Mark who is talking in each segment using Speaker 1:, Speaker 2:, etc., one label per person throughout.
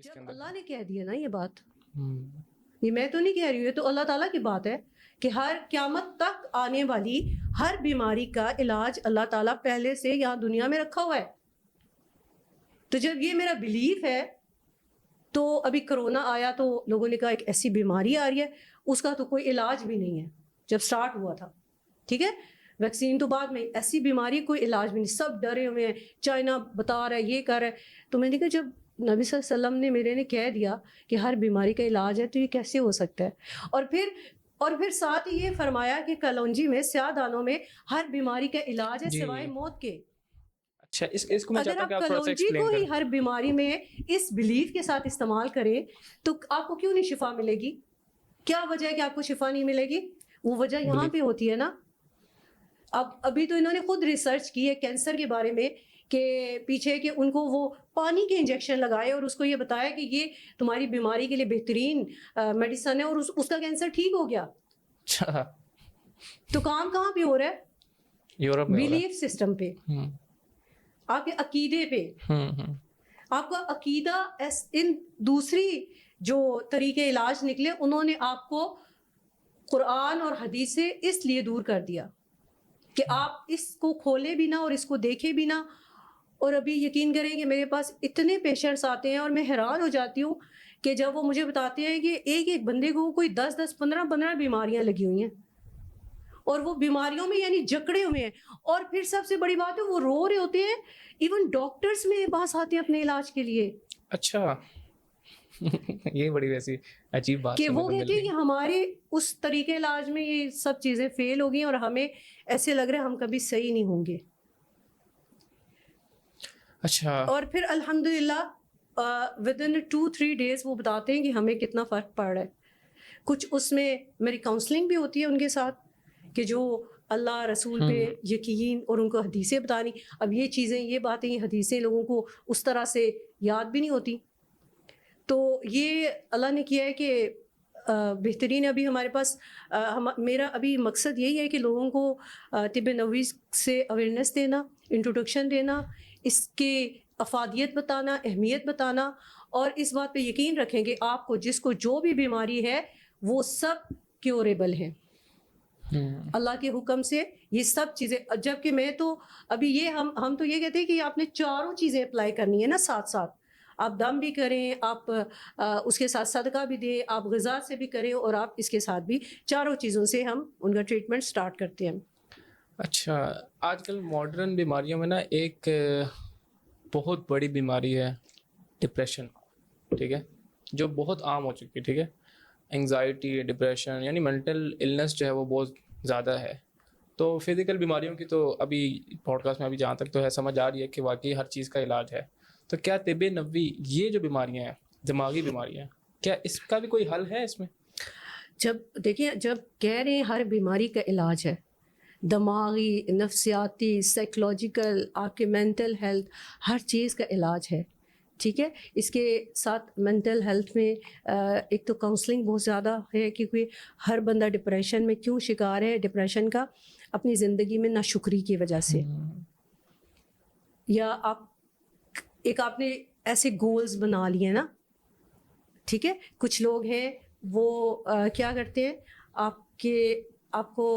Speaker 1: جب اللہ نے کہہ دیا نا یہ بات، یہ میں تو نہیں کہہ رہی ہوں، یہ تو اللہ تعالیٰ کی بات ہے کہ ہر قیامت تک آنے والی ہر بیماری کا علاج اللہ تعالیٰ پہلے سے یہاں دنیا میں رکھا ہوا ہے. تو جب یہ میرا بلیف ہے، تو ابھی کرونا آیا تو لوگوں نے کہا ایک ایسی بیماری آ رہی ہے، اس کا تو کوئی علاج بھی نہیں ہے جب سٹارٹ ہوا تھا. ٹھیک ہے، ویکسین تو بعد میں، ایسی بیماری کوئی علاج بھی نہیں، سب ڈرے ہوئے ہیں، چائنا بتا رہا ہے، یہ کر رہا ہے. تو میں نے کہا جب نبی صلی اللہ علیہ وسلم نے میرے نے کہہ دیا کہ ہر بیماری کا علاج ہے تو یہ کیسے ہو سکتا ہے. اور پھر ساتھ ہی یہ فرمایا کہ کلونجی میں، سیاہ دانوں میں ہر بیماری کا علاج ہے سوائے موت کے.
Speaker 2: اچھا، اس کو میں
Speaker 1: اگر
Speaker 2: چاہتا ہوں
Speaker 1: آپ
Speaker 2: کہ آپ تھوڑا سا
Speaker 1: کلونجی
Speaker 2: ایکسپلین
Speaker 1: کو ہی
Speaker 2: کریں.
Speaker 1: ہر بیماری میں اس بلیف کے ساتھ استعمال کریں تو آپ کو کیوں نہیں شفا ملے گی؟ کیا وجہ ہے کہ آپ کو شفا نہیں ملے گی؟ وہ وجہ یہاں پہ ہوتی ہے نا. ابھی تو انہوں نے خود ریسرچ کی ہے کینسر کے بارے میں کہ پیچھے کہ ان کو وہ پانی کے انجیکشن لگائے اور اس کو یہ بتایا کہ یہ تمہاری بیماری کے لیے بہترین میڈیسن ہے، اور اس کا کینسر ٹھیک ہو گیا.
Speaker 2: اچھا،
Speaker 1: تو کام کہاں پہ ہو رہا ہے؟
Speaker 2: یورپ میں
Speaker 1: بلیف سسٹم پہ، آپ کے عقیدے پہ. آپ کا عقیدہ ان دوسری جو طریقے علاج نکلے انہوں نے آپ کو قرآن اور حدیث سے اس لیے دور کر دیا کہ آپ اس کو کھولے بھی نہ اور اس کو دیکھے بھی نہ. اور ابھی یقین کریں کہ میرے پاس اتنے پیشنٹس آتے ہیں اور میں حیران ہو جاتی ہوں کہ جب وہ مجھے بتاتے ہیں کہ ایک بندے کو کوئی 10 15 بیماریاں لگی ہوئی ہیں اور وہ بیماریوں میں یعنی جکڑے ہوئے ہیں. اور پھر سب سے بڑی بات ہے وہ رو رہے ہوتے ہیں، ایون ڈاکٹرز میرے پاس آتے ہیں اپنے علاج کے لیے.
Speaker 2: اچھا، یہ بڑی ویسی عجیب بات
Speaker 1: کہ
Speaker 2: سننے
Speaker 1: وہ
Speaker 2: کو مل
Speaker 1: کہتے ہیں
Speaker 2: رہی
Speaker 1: کہ ہمارے اس طریقے علاج میں یہ سب چیزیں فیل ہو گئی اور ہمیں ایسے لگ رہا ہے ہم کبھی صحیح نہیں ہوں گے.
Speaker 2: اچھا،
Speaker 1: اور پھر الحمدللہ ودن 2-3 days وہ بتاتے ہیں کہ ہمیں کتنا فرق پڑ رہا ہے. کچھ اس میں میری کاؤنسلنگ بھی ہوتی ہے ان کے ساتھ کہ جو اللہ رسول پہ یقین اور ان کو حدیثیں بتانی. اب یہ چیزیں، یہ باتیں، یہ حدیثیں لوگوں کو اس طرح سے یاد بھی نہیں ہوتی. تو یہ اللہ نے کیا ہے کہ بہترین. ابھی ہمارے پاس میرا ابھی مقصد یہی ہے کہ لوگوں کو طب نبوی سے اویئرنیس دینا، انٹروڈکشن دینا، اس کے افادیت بتانا، اہمیت بتانا، اور اس بات پہ یقین رکھیں کہ آپ کو جس کو جو بھی بیماری ہے وہ سب کیوریبل ہے اللہ کے حکم سے. یہ سب چیزیں، جبکہ میں تو ابھی یہ ہم تو یہ کہتے ہیں کہ آپ نے چاروں چیزیں اپلائی کرنی ہے نا ساتھ ساتھ. آپ دم بھی کریں، آپ اس کے ساتھ صدقہ بھی دیں، آپ غذا سے بھی کریں، اور آپ اس کے ساتھ بھی، چاروں چیزوں سے ہم ان کا ٹریٹمنٹ سٹارٹ کرتے ہیں.
Speaker 2: اچھا، آج کل ماڈرن بیماریوں میں نا ایک بہت بڑی بیماری ہے ڈپریشن. ٹھیک ہے، جو بہت عام ہو چکی ہے. ٹھیک ہے، انگزائٹی، ڈپریشن، یعنی مینٹل النس جو ہے وہ بہت زیادہ ہے. تو فزیکل بیماریوں کی تو ابھی پوڈ کاسٹ میں ابھی جہاں تک تو ہے سمجھ آ رہی ہے کہ واقعی ہر چیز کا علاج ہے. تو کیا طب نبوی یہ جو بیماریاں ہیں، دماغی بیماریاں، کیا اس کا بھی کوئی حل ہے اس میں؟
Speaker 1: جب دیکھیں، جب کہہ رہے ہیں ہر بیماری کا علاج ہے، دماغی، نفسیاتی، سائیکولوجیکل، آپ کے مینٹل ہیلتھ، ہر چیز کا علاج ہے. ٹھیک ہے، اس کے ساتھ مینٹل ہیلتھ میں ایک تو کاؤنسلنگ بہت زیادہ ہے، کیونکہ ہر بندہ ڈپریشن میں کیوں شکار ہے؟ ڈپریشن کا اپنی زندگی میں ناشکری کی وجہ سے، یا آپ نے ایسے گولز بنا لیے نا. ٹھیک ہے، کچھ لوگ ہیں وہ کیا کرتے ہیں، آپ کو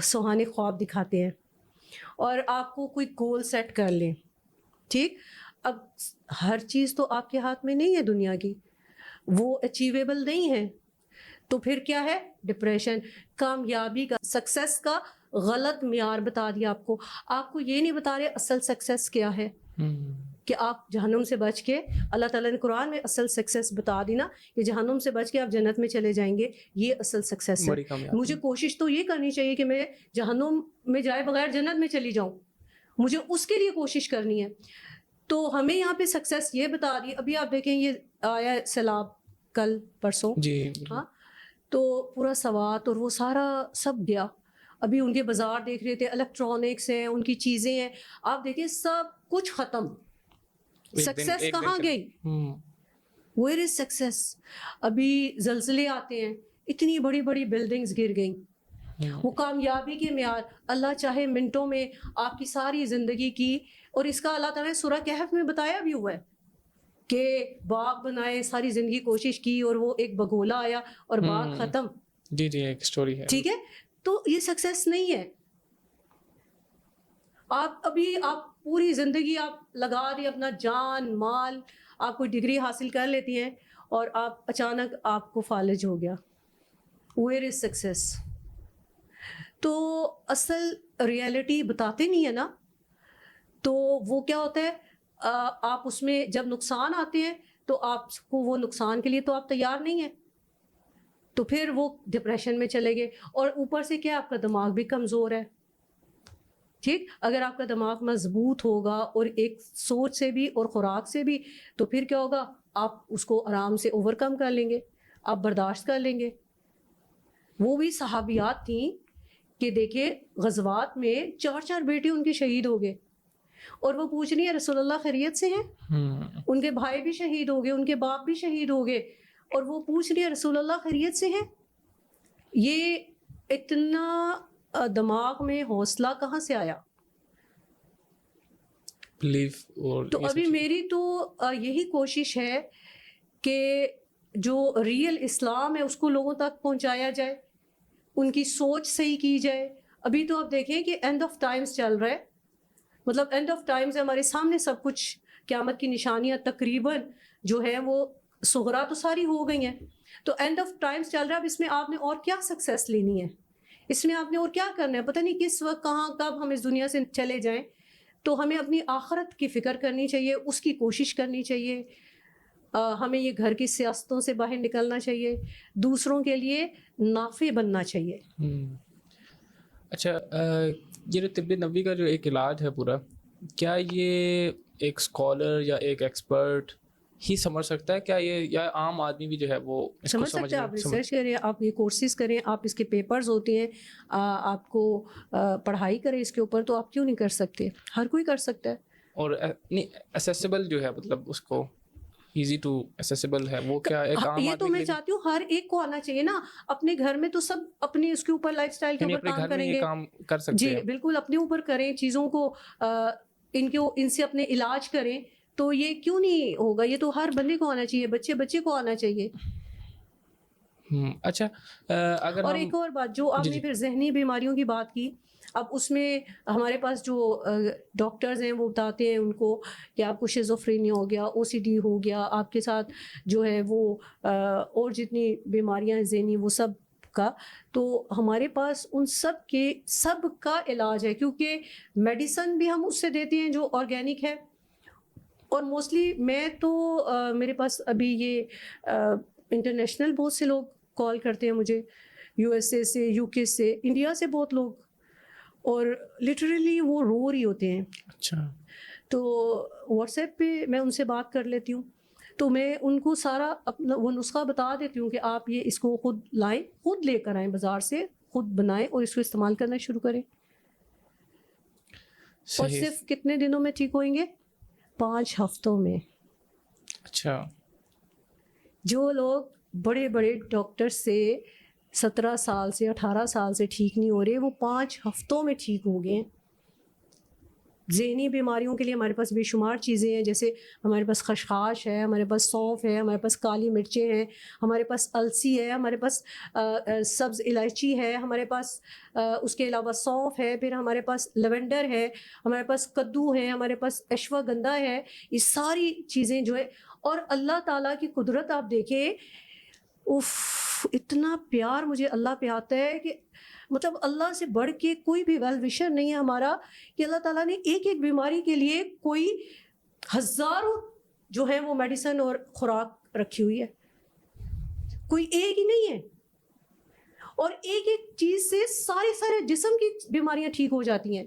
Speaker 1: سہانے خواب دکھاتے ہیں اور آپ کو کوئی گول سیٹ کر لیں. ٹھیک، اب ہر چیز تو آپ کے ہاتھ میں نہیں ہے دنیا کی، وہ اچیویبل نہیں ہے. تو پھر کیا ہے؟ ڈپریشن. کامیابی کا، سکسیس کا غلط معیار بتا دیا آپ کو. آپ کو یہ نہیں بتا رہے اصل سکسیس کیا ہے، کہ آپ جہنم سے بچ کے، اللہ تعالیٰ نے قرآن میں اصل سکسیس بتا دی نا کہ جہنم سے بچ کے آپ جنت میں چلے جائیں گے، یہ اصل سکسیس ہے. مجھے کوشش تو یہ کرنی چاہیے کہ میں جہنم میں جائے بغیر جنت میں چلی جاؤں، مجھے اس کے لیے کوشش کرنی ہے. تو ہمیں یہاں پہ سکسیس یہ بتا دی. ابھی آپ دیکھیں یہ آیا سیلاب کل پرسوں، ہاں، تو پورا سوات اور وہ سارا سب گیا. ابھی ان کے بازار دیکھ رہے تھے، الیکٹرانکس ہیں، ان کی چیزیں ہیں، آپ دیکھیں سب کچھ ختم. سکسیس کہاں گئی؟ Where is success? ابھی زلزلے آتے ہیں، اتنی بڑی بڑی بلڈنگز گر گئیں. وہ کامیابی کے معیار، اللہ چاہے منٹوں میں آپ کی ساری زندگی کی، اور اس کا اللہ تعالیٰ نے سورہ کہف میں بتایا بھی ہوا ہے کہ باغ بنائے, ساری زندگی کوشش کی اور وہ ایک بگولا آیا اور باغ ختم.
Speaker 2: جی جی ایک سٹوری ہے.
Speaker 1: ٹھیک ہے, تو یہ سکسیس نہیں ہے. آپ پوری زندگی آپ لگا دی, اپنا جان مال, آپ کوئی ڈگری حاصل کر لیتی ہیں اور آپ اچانک آپ کو فالج ہو گیا. Where is success? تو اصل ریئلٹی بتاتے نہیں ہے نا. تو وہ کیا ہوتا ہے, آپ اس میں جب نقصان آتے ہیں تو آپ کو وہ نقصان کے لیے تو آپ تیار نہیں ہیں, تو پھر وہ ڈپریشن میں چلے گئے. اور اوپر سے کیا, آپ کا دماغ بھی کمزور ہے. ٹھیک, اگر آپ کا دماغ مضبوط ہوگا اور ایک سوچ سے بھی اور خوراک سے بھی, تو پھر کیا ہوگا, آپ اس کو آرام سے اوور کم کر لیں گے, آپ برداشت کر لیں گے. وہ بھی صحابیات تھیں کہ دیکھیں غزوات میں 4 بیٹے ان کے شہید ہو گئے, اور وہ پوچھ رہی ہیں رسول اللہ خیریت سے ہیں؟ ان کے بھائی بھی شہید ہو گئے, ان کے باپ بھی شہید ہو گئے, اور وہ پوچھ رہی ہیں رسول اللہ خیریت سے ہیں؟ یہ اتنا دماغ میں حوصلہ کہاں سے آیا؟ تو ابھی میری تو یہی کوشش ہے کہ جو ریئل اسلام ہے اس کو لوگوں تک پہنچایا جائے, ان کی سوچ صحیح کی جائے. ابھی تو آپ دیکھیں کہ اینڈ آف ٹائمز چل رہا ہے, مطلب اینڈ آف ٹائمز ہمارے سامنے سب کچھ, قیامت کی نشانیاں تقریباً جو ہے وہ صغرا تو ساری ہو گئی ہیں. تو اینڈ آف ٹائمز چل رہا ہے, اب اس میں آپ نے اور کیا سکسیس لینی ہے, اس میں آپ نے اور کیا کرنا ہے, پتہ نہیں کس وقت کہاں کب ہم اس دنیا سے چلے جائیں. تو ہمیں اپنی آخرت کی فکر کرنی چاہیے, اس کی کوشش کرنی چاہیے. ہمیں یہ گھر کی سیاستوں سے باہر نکلنا چاہیے, دوسروں کے لیے نافع بننا چاہیے.
Speaker 2: اچھا, یہ جو طب نبوی کا جو ایک علاج ہے پورا, کیا یہ ایک اسکالر یا ایک ایکسپرٹ ہی سمجھ سکتا ہے, کیا یہ یا عام آدمی بھی جو ہے وہ اس کو
Speaker 1: سمجھ سکتے ہیں؟ آپ ریسرچ کریں, آپ یہ کورسز کریں, آپ اس کے پیپرز ہوتے ہیں, آپ کو پڑھائی کریں اس کے اوپر, تو آپ کیوں نہیں کر سکتے؟ ہر کوئی کر سکتا ہے.
Speaker 2: اور نہیں اسیسیبل جو ہے, مطلب اس کو ایزی ٹو اسیسیبل ہے وہ, کیا ایک عام
Speaker 1: یہ
Speaker 2: آدمی
Speaker 1: تو میں چاہتی ہوں ہر ایک کو آنا چاہیے نا. اپنے گھر میں تو سب اپنے اس کے اوپر لائف اسٹائل کے اوپر کام کریں گے,
Speaker 2: کام کر سکتے
Speaker 1: جی
Speaker 2: ہیں.
Speaker 1: بالکل اپنے اوپر کریں, چیزوں کو ان سے اپنے علاج کریں, تو یہ کیوں نہیں ہوگا؟ یہ تو ہر بندے کو آنا چاہیے, بچے کو آنا چاہیے.
Speaker 2: اچھا, اگر
Speaker 1: اور ایک اور بات جو آپ نے پھر ذہنی بیماریوں کی بات کی, اب اس میں ہمارے پاس جو ڈاکٹرز ہیں وہ بتاتے ہیں ان کو کہ آپ کو شیزوفرینیا ہو گیا, او سی ڈی ہو گیا, آپ کے ساتھ جو ہے وہ اور جتنی بیماریاں ہیں ذہنی وہ سب کا, تو ہمارے پاس ان سب کا علاج ہے, کیونکہ میڈیسن بھی ہم اس سے دیتے ہیں جو آرگینک ہے. اور موسٹلی میں تو میرے پاس ابھی یہ انٹرنیشنل بہت سے لوگ کال کرتے ہیں مجھے, یو ایس اے سے, یو کے سے, انڈیا سے بہت لوگ, اور لٹرلی وہ رو رہی ہوتے ہیں.
Speaker 2: اچھا,
Speaker 1: تو واٹس ایپ پہ میں ان سے بات کر لیتی ہوں, تو میں ان کو سارا اپنا وہ نسخہ بتا دیتی ہوں کہ آپ یہ اس کو خود لائیں, خود لے کر آئیں بازار سے, خود بنائیں اور اس کو استعمال کرنا شروع کریں. اور صرف کتنے دنوں میں ٹھیک ہوئیں گے؟ 5 ہفتوں میں.
Speaker 2: اچھا,
Speaker 1: جو لوگ بڑے بڑے ڈاکٹر سے 17 سال سے 18 سال سے ٹھیک نہیں ہو رہے, وہ 5 ہفتوں میں ٹھیک ہو گئے. ذہنی بیماریوں کے لیے ہمارے پاس بے شمار چیزیں ہیں, جیسے ہمارے پاس خشخاش ہے, ہمارے پاس سونف ہے, ہمارے پاس کالی مرچیں ہیں, ہمارے پاس السی ہے, ہمارے پاس سبز الائچی ہے, ہمارے پاس اس کے علاوہ سونف ہے, پھر ہمارے پاس لیونڈر ہے, ہمارے پاس کدو ہے, ہمارے پاس اشواگندھا ہے. یہ ساری چیزیں جو ہے, اور اللہ تعالیٰ کی قدرت آپ دیکھیں, اتنا پیار مجھے اللہ پہ آتا ہے کہ مطلب اللہ سے بڑھ کے کوئی بھی ویل وشر نہیں ہے ہمارا, کہ اللہ تعالیٰ نے ایک ایک بیماری کے لیے کوئی ہزاروں جو ہے وہ میڈیسن اور خوراک رکھی ہوئی ہے, کوئی ایک ہی نہیں ہے. اور ایک ایک چیز سے سارے جسم کی بیماریاں ٹھیک ہو جاتی ہیں.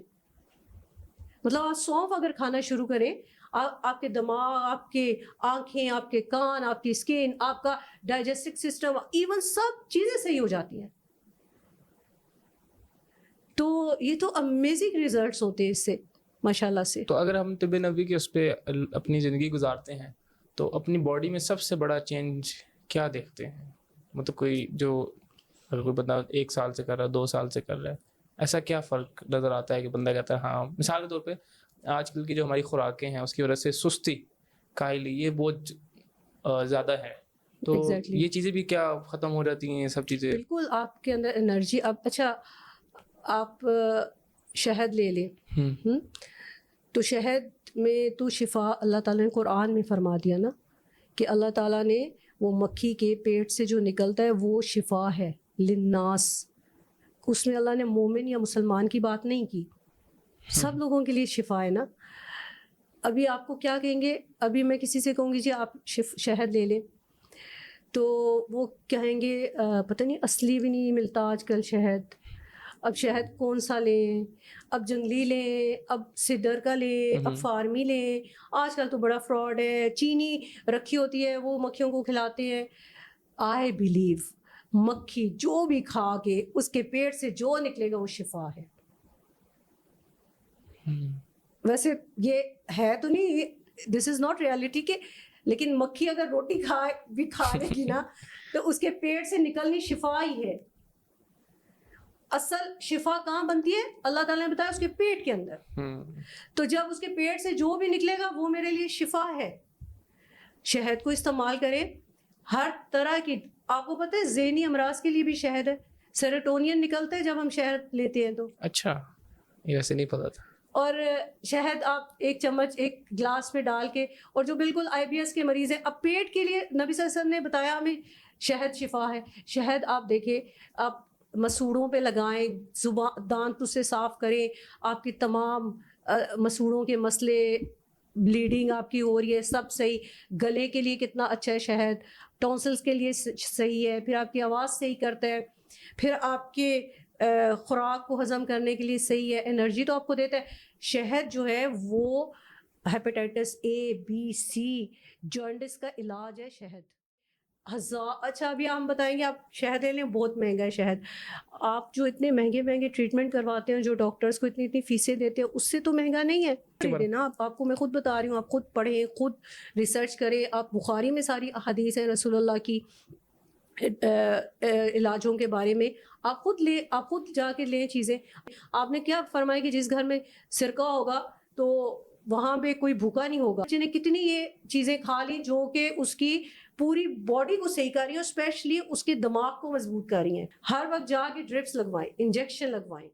Speaker 1: مطلب آپ سونف اگر کھانا شروع کریں, آپ کے دماغ, آپ کے آنکھیں, آپ کے کان, آپ کی اسکن, آپ کا ڈائجسٹو سسٹم, ایون سب چیزیں صحیح ہو جاتی ہیں. تو یہ تو امیزنگ ریزلٹس ہوتے ہیں اس سے ماشاء اللہ سے.
Speaker 2: تو اگر ہم طب نبوی کے اس پہ اپنی زندگی گزارتے ہیں تو اپنی باڈی میں سب سے بڑا چینج کیا دیکھتے ہیں؟ مطلب کوئی جو اگر کوئی بندہ 1 سال سے کر رہا ہے, 2 سال سے کر رہا ہے, ایسا کیا فرق نظر آتا ہے کہ بندہ کہتا ہے ہاں, مثال کے طور پہ آج کل کی جو ہماری خوراکیں ہیں اس کی وجہ سے سستی کائلی یہ بہت زیادہ ہے. تو
Speaker 1: Exactly.
Speaker 2: یہ چیزیں بھی کیا ختم ہو جاتی ہیں یہ سب چیزیں؟
Speaker 1: بالکل آپ کے اندر انرجی. اب اچھا آپ شہد لے لیں. تو شہد میں تو شفا اللہ تعالیٰ نے قرآن میں فرما دیا نا کہ اللہ تعالیٰ نے وہ مکھی کے پیٹ سے جو نکلتا ہے وہ شفا ہے للناس. اس میں اللہ نے مومن یا مسلمان کی بات نہیں کی, سب لوگوں کے لیے شفا ہے نا. ابھی آپ کو کیا کہیں گے, ابھی میں کسی سے کہوں گی جی آپ شہد لے لیں تو وہ کہیں گے پتہ نہیں اصلی بھی نہیں ملتا آج کل شہد. اب شہد کون سا لیں, اب جنگلی لیں, اب سدر کا لیں, اب فارمی لیں. آج کل تو بڑا فراڈ ہے, چینی رکھی ہوتی ہے وہ مکھیوں کو کھلاتے ہیں. آئی بلیو مکھی جو بھی کھا کے اس کے پیٹ سے جو نکلے گا وہ شفا ہے. ویسے یہ ہے تو نہیں, دس از ناٹ ریالٹی کہ, لیکن مکھی اگر روٹی کھا لے گی نا تو اس کے پیٹ سے نکلنی شفا ہی ہے. اصل شفا کہاں بنتی ہے, اللہ تعالیٰ نے بتایا اس کے پیٹ کے اندر. تو جب اس کے پیٹ سے جو بھی نکلے گا وہ میرے لیے شفا ہے. شہد کو استعمال کریں ہر طرح کی. آپ کو پتہ ہے ذہنی امراض کے لیے بھی شہد ہے, سیروٹونین نکلتا ہے جب ہم شہد لیتے ہیں تو. اچھا
Speaker 2: یہ ویسے نہیں پتا تھا.
Speaker 1: اور شہد آپ ایک چمچ ایک گلاس میں ڈال کے, اور جو بالکل IBS کے مریض ہیں, اب پیٹ کے لیے نبی صلی اللہ علیہ وسلم نے بتایا ہمیں شہد شفا ہے. شہد آپ دیکھیں, آپ مسوڑوں پہ لگائیں, زبان دانت سے صاف کریں, آپ کی تمام مسوڑوں کے مسئلے, بلیڈنگ آپ کی ہو رہی ہے, سب صحیح. گلے کے لیے کتنا اچھا ہے شہد, ٹونسلز کے لیے صحیح ہے, پھر آپ کی آواز صحیح کرتا ہے, پھر آپ کے خوراک کو ہضم کرنے کے لیے صحیح ہے, انرجی تو آپ کو دیتا ہے. شہد جو ہے وہ hepatitis A B C jaundice کا علاج ہے شہد. اچھا ابھی ہم بتائیں گے آپ شہد لے لیں, بہت مہنگا ہے شہد. آپ جو اتنے مہنگے مہنگے ٹریٹمنٹ کرواتے ہیں, جو ڈاکٹرس کو اتنی فیسیں دیتے ہیں, اس سے تو مہنگا نہیں ہے نا. آپ کو میں خود بتا رہی ہوں, آپ خود پڑھیں, خود ریسرچ کریں. آپ بخاری میں ساری احادیث ہیں رسول اللہ کی علاجوں کے بارے میں, آپ خود جا کے لیں چیزیں. آپ نے کیا فرمایا کہ جس گھر میں سرکہ ہوگا تو وہاں پہ کوئی بھوکا نہیں ہوگا. جنہیں کتنی یہ چیزیں کھا لی جو کہ اس کی پوری باڈی کو صحیح کر رہی ہیں, اسپیشلی اس کے دماغ کو مضبوط کر رہی ہیں. ہر وقت جا کے ڈرپس لگوائیں, انجیکشن لگوائیں.